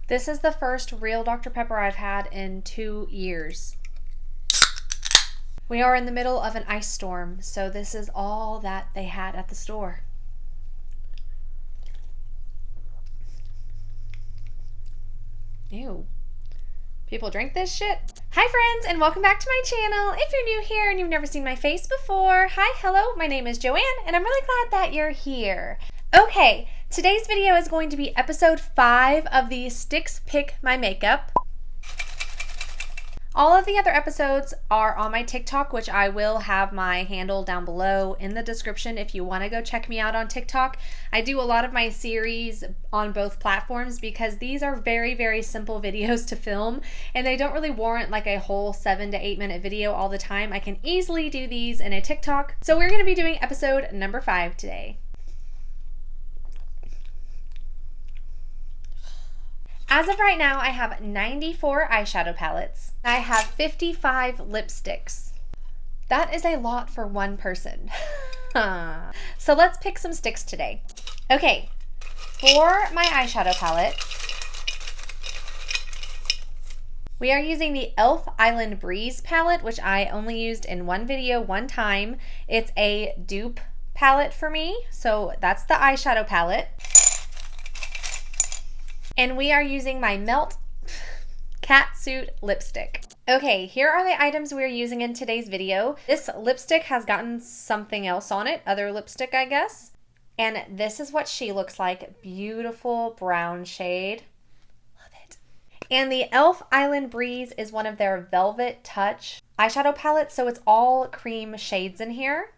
This is the first real Dr. Pepper I've had in 2 years. We are in the middle of an ice storm, so this is all that they had at the store. Ew. People drink this shit? Hi friends, and welcome back to my channel. If you're new here and you've never seen my face before, hi, hello, my name is Joanne, and I'm really glad that you're here. Okay, today's video is going to be episode 5 of the Sticks Pick My Makeup. All of the other episodes are on my TikTok, which I will have my handle down below in the description if you want to go check me out on TikTok. I do a lot of my series on both platforms because these are very, very simple videos to film and they don't really warrant like a whole 7 to 8 minute video all the time. I can easily do these in a TikTok. So we're going to be doing episode number 5 today. As of right now, I have 94 eyeshadow palettes. I have 55 lipsticks. That is a lot for one person. So let's pick some sticks today. Okay, for my eyeshadow palette, we are using the e.l.f. Island Breeze palette, which I only used in one video one time. It's a dupe palette for me, so that's the eyeshadow palette. And we are using my Melt Catsuit lipstick. Okay, here are the items we're using in today's video. This lipstick has gotten something else on it, other lipstick I guess. And this is what she looks like. Beautiful brown shade. Love it. And the e.l.f. Island Breeze is one of their Velvet Touch eyeshadow palettes, so it's all cream shades in here.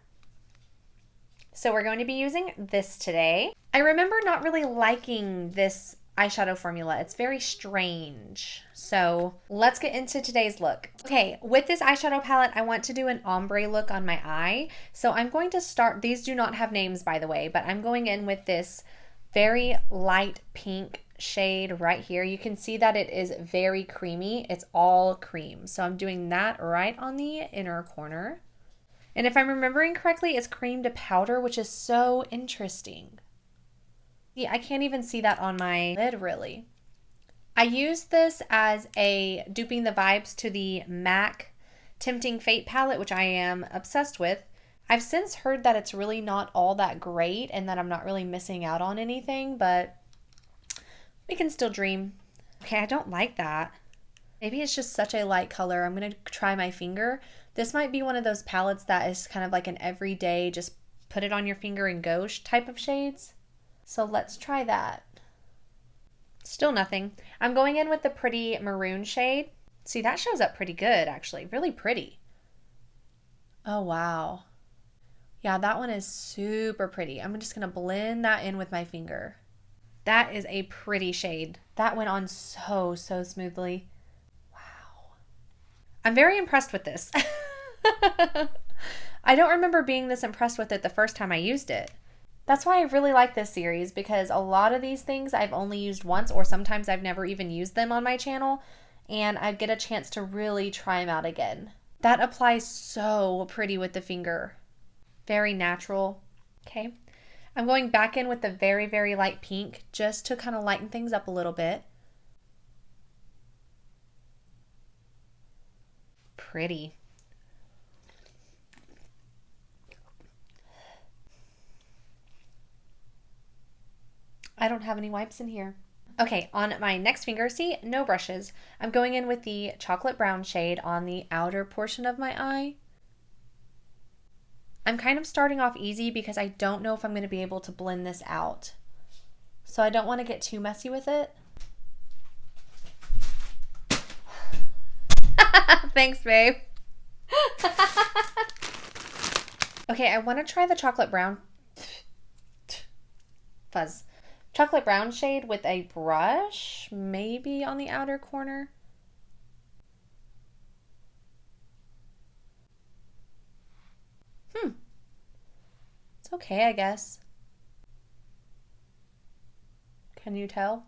So we're going to be using this today. I remember not really liking this eyeshadow formula. It's very strange. So let's get into today's look. Okay, with this eyeshadow palette, I want to do an ombre look on my eye. So I'm going to start, these do not have names by the way, but I'm going in with this very light pink shade right here. You can see that it is very creamy. It's all cream. So I'm doing that right on the inner corner. And if I'm remembering correctly, it's cream to powder, which is so interesting. I can't even see that on my lid really. I used this as a duping the vibes to the MAC Tempting Fate palette, which I am obsessed with. I've since heard that it's really not all that great and that I'm not really missing out on anything, but we can still dream. Okay, I don't like that. Maybe it's just such a light color. I'm going to try my finger. This might be one of those palettes that is kind of like an everyday, just put it on your finger and go type of shades. So let's try that. Still nothing. I'm going in with the pretty maroon shade. See, that shows up pretty good actually. Really pretty. Oh, wow. Yeah, that one is super pretty. I'm just going to blend that in with my finger. That is a pretty shade. That went on so smoothly. Wow. I'm very impressed with this. I don't remember being this impressed with it the first time I used it. That's why I really like this series, because a lot of these things I've only used once, or sometimes I've never even used them on my channel, and I get a chance to really try them out again. That applies so pretty with the finger. Very natural. Okay. I'm going back in with the very, very light pink just to kind of lighten things up a little bit. Pretty. I don't have any wipes in here. Okay, on my next finger, see, no brushes. I'm going in with the chocolate brown shade on the outer portion of my eye. I'm kind of starting off easy because I don't know if I'm going to be able to blend this out. So I don't want to get too messy with it. Thanks, babe. Okay, I want to try the chocolate brown fuzz. Chocolate brown shade with a brush, maybe on the outer corner. It's okay, I guess. Can you tell?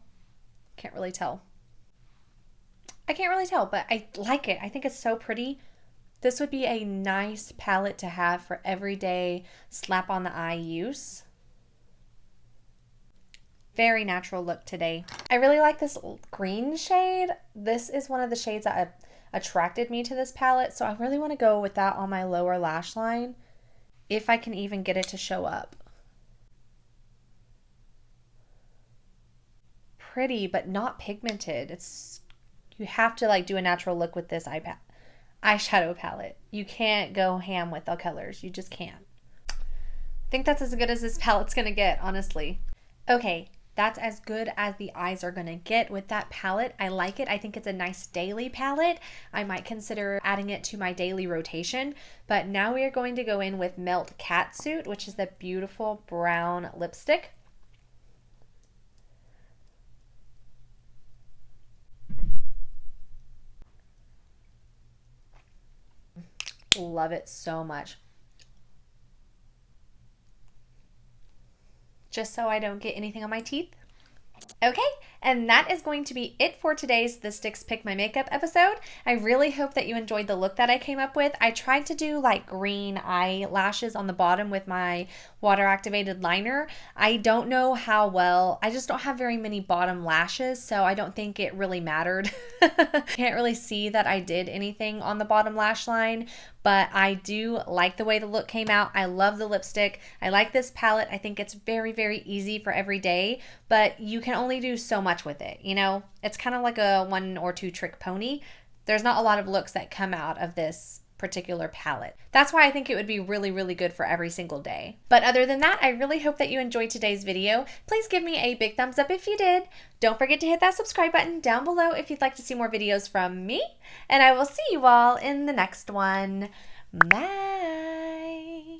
Can't really tell. I can't really tell, but I like it. I think it's so pretty. This would be a nice palette to have for everyday slap on the eye use. Very natural look today. I really like this green shade. This is one of the shades that attracted me to this palette, so I really want to go with that on my lower lash line, if I can even get it to show up. Pretty, but not pigmented. You have to like do a natural look with this eyeshadow palette. You can't go ham with the colors. You just can't. I think that's as good as this palette's gonna get, honestly. Okay, that's as good as the eyes are gonna get with that palette. I like it. I think it's a nice daily palette. I might consider adding it to my daily rotation. But now we are going to go in with Melt Catsuit, which is the beautiful brown lipstick. Love it so much. Just so I don't get anything on my teeth. Okay, and that is going to be it for today's The Sticks Pick My Makeup episode. I really hope that you enjoyed the look that I came up with. I tried to do like green eyelashes on the bottom with my water activated liner. I don't know how well, I just don't have very many bottom lashes, so I don't think it really mattered. Can't really see that I did anything on the bottom lash line, but I do like the way the look came out. I love the lipstick. I like this palette. I think it's very, very easy for every day, but you can only do so much with it, you know? It's kind of like a 1 or 2 trick pony. There's not a lot of looks that come out of this particular palette. That's why I think it would be really, really good for every single day. But other than that, I really hope that you enjoyed today's video. Please give me a big thumbs up if you did. Don't forget to hit that subscribe button down below if you'd like to see more videos from me. And I will see you all in the next one. Bye!